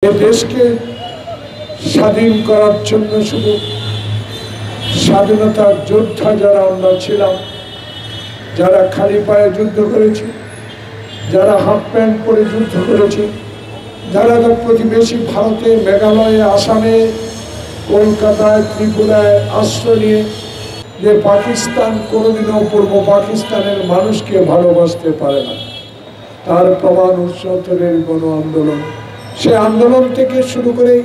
দেশকে স্বাধীন করার জন্য শুধু স্বাধীনতার যোদ্ধা যারা আমরা ছিলাম, যারা খালি পায়ে যুদ্ধ করেছে, যারা হাফ প্যান্ট পরে যুদ্ধ করেছে, যারা প্রতিবেশী ভারতে, মেঘালয়ে, আসামে, কলকাতায়, ত্রিপুরায় আশ্রয় নিয়ে যে পাকিস্তান কোনোদিনও পূর্ব পাকিস্তানের মানুষকে ভালোবাসতে পারে না, তার প্রমাণ ৭৯-এর গণ আন্দোলন। সে আন্দোলন থেকে শুরু করে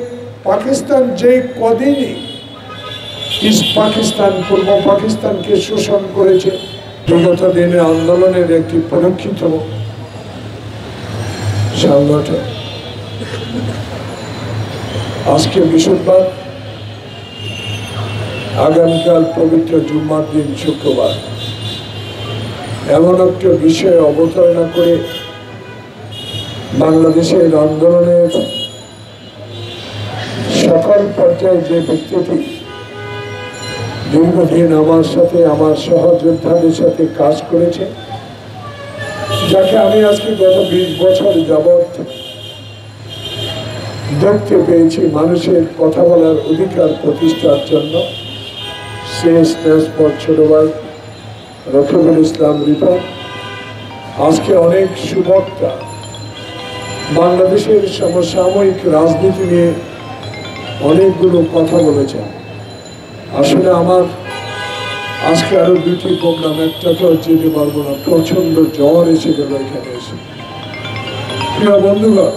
পাকিস্তান যে কদিনই ইস্ট পাকিস্তান, পূর্ব পাকিস্তানকে শোষণ করেছে, বিগত দিনে আন্দোলনের একটি পরীক্ষিত সংগঠন। আজকে বৃহস্পতিবার, আগামীকাল পবিত্র জুম্মার দিন শুক্রবার, এমন একটা বিষয়ে অবতারণা করে বাংলাদেশের আন্দোলনের সকল পর্যায়ে যে ব্যক্তিটি দীর্ঘদিন আমার সাথে, আমার সহযোদ্ধাদের সাথে কাজ করেছে, যাকে আমি আজকে গত ২০ বছর যাবৎ দেখতে পেয়েছি মানুষের কথা বলার অধিকার প্রতিষ্ঠার জন্য, ছোট ভাই রফিকুল ইসলাম রিপন আজকে অনেক সুবক্তা বাংলাদেশের সমসাময়িক রাজনীতি নিয়ে অনেকগুলো কথা বলেছেন। আসলে আমার আজকে আরো দুটি প্রোগ্রাম, একটা তো যেতে পারবো না, প্রচন্ড জ্বর এসে গেল এখানে এসে। প্রিয় বন্ধুগণ,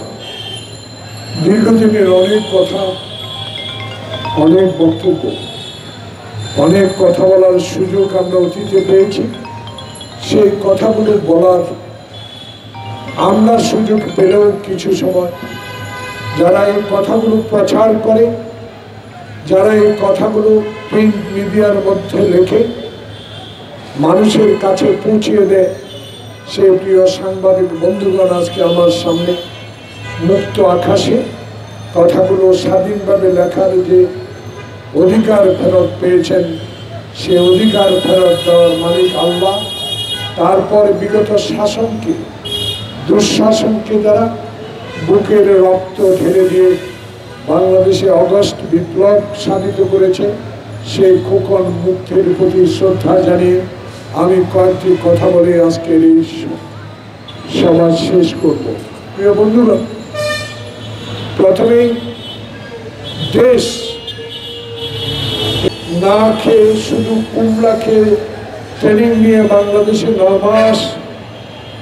দীর্ঘদিনের অনেক কথা, অনেক বক্তব্য, অনেক কথা বলার সুযোগ আমরা অতীতে পেয়েছি। সেই কথাগুলো বলার আমরা সুযোগ পেলেও কিছু সময় যারা এই কথাগুলো প্রচার করে, যারা এই কথাগুলো প্রিন্ট মিডিয়ার মধ্যে লেখে মানুষের কাছে পৌঁছিয়ে দেয়, সেই প্রিয় সাংবাদিক বন্ধুগণ আজকে আমার সামনে মুক্ত আকাশে কথাগুলো স্বাধীনভাবে লেখার যে অধিকার ফেরত পেয়েছেন, সে অধিকার ফেরত দেওয়ার মালিক আল্লাহ। তারপর বিগত শাসনকে, দুঃশাসনকে যারা বুকের রক্ত ঢেলে দিয়ে বাংলাদেশে অগস্ট বিপ্লব সাধিত করেছে, সেই খোকন মুক্তির প্রতি শ্রদ্ধা জানিয়ে আমি কয়েকটি কথা বলে আজকের এই সভা শেষ করব। প্রিয় বন্ধুরা, প্রথমেই দেশ না খেয়ে, শুধু কুমড়া খেয়ে ট্রেনিং নিয়ে বাংলাদেশে ৯ মাস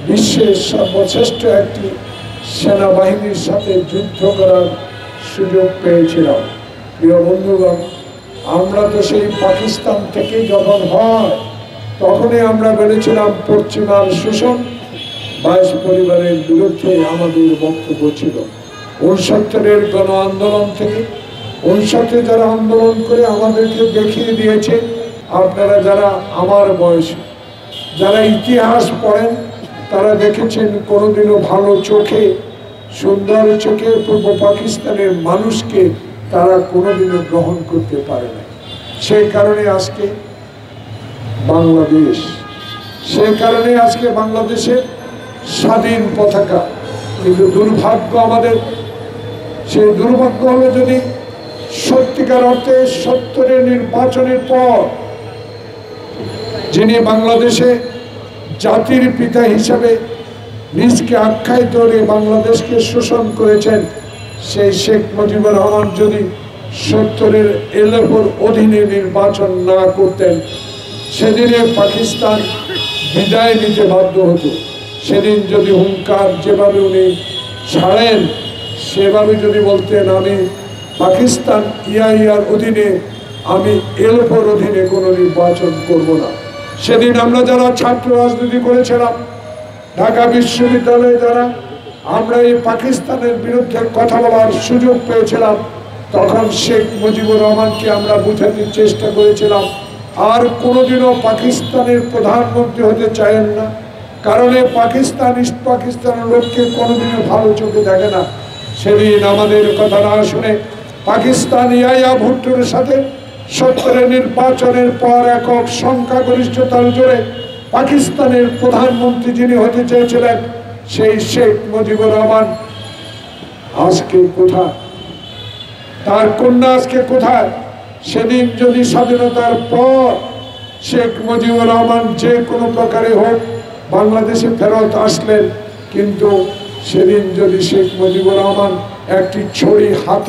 বিশ্বের সর্বশ্রেষ্ঠ একটি সেনাবাহিনীর সাথে যুদ্ধ করার সুযোগ পেয়েছিলাম। প্রিয় বন্ধুগণ, আমরা তো সেই পাকিস্তান থেকে যখন হয় তখনই আমরা বেড়েছিলাম পশ্চিমার শোষণ, ২২ পরিবারের বিরুদ্ধে আমাদের বক্তব্য ছিল। ৬৯-এর গণ আন্দোলন থেকে ৬৯ যারা আন্দোলন করে আমাদেরকে দেখিয়ে দিয়েছে, আপনারা যারা আমার বয়স, যারা ইতিহাস পড়েন, তারা দেখেছেন কোনোদিনও ভালো চোখে, সুন্দর চোখে পূর্ব পাকিস্তানের মানুষকে তারা কোনোদিনও গ্রহণ করতে পারে না। সেই কারণে আজকে বাংলাদেশ, সেই কারণে আজকে বাংলাদেশের স্বাধীন পতাকা। কিন্তু দুর্ভাগ্য আমাদের, সেই দুর্ভাগ্য হলো যদি সত্যিকার অর্থে ৭০-এর নির্বাচনের পর যিনি বাংলাদেশে জাতির পিতা হিসাবে নিজকে আখ্যায়িত করে বাংলাদেশকে শোষণ করেছেন, সেই শেখ মুজিবুর রহমান যদি ৭০-এর এলএফওর অধীনে নির্বাচন না করতেন, সেদিনে পাকিস্তান বিদায় নিতে বাধ্য হতো। সেদিন যদি হুঙ্কার যেভাবে উনি ছাড়েন, সেভাবে যদি বলতেন আমি পাকিস্তান ইয়ার অধীনে, আমি এলএফওর অধীনে কোনো নির্বাচন করব না, সেদিন আমরা যারা ছাত্র রাজনীতি করেছিলাম, ঢাকা বিশ্ববিদ্যালয়ে যারা আমরা এই পাকিস্তানের বিরুদ্ধে কথা বলার সুযোগ পেয়েছিলাম, তখন শেখ মুজিবুর রহমানকে আমরা বোঝাতে চেষ্টা করেছিলাম আর কোনোদিনও পাকিস্তানের প্রধানমন্ত্রী হতে চাইেন না, কারণ পাকিস্তান ইস্ট পাকিস্তানের লোককে কোনোদিনও ভালো চোখে দেখে না। সেদিন আমাদের কথা না শুনে পাকিস্তান ইয়াহিয়া ভুট্টোর সাথে ৭০-এর নির্বাচনের পর একক সংখ্যাগরিষ্ঠতার জোরে পাকিস্তানের প্রধানমন্ত্রী যিনি হতে চেয়েছিলেন, সেই শেখ মুজিবুর রহমান আজকে কোথায়? তার কন্যা আজকে কোথায়? সেদিন যদি স্বাধীনতার পর শেখ মুজিবুর রহমান যে কোনো প্রকারে হোক বাংলাদেশে ফেরত আসলেন, কিন্তু সেদিন যদি শেখ মুজিবুর রহমান একটি ছড়ি হাতে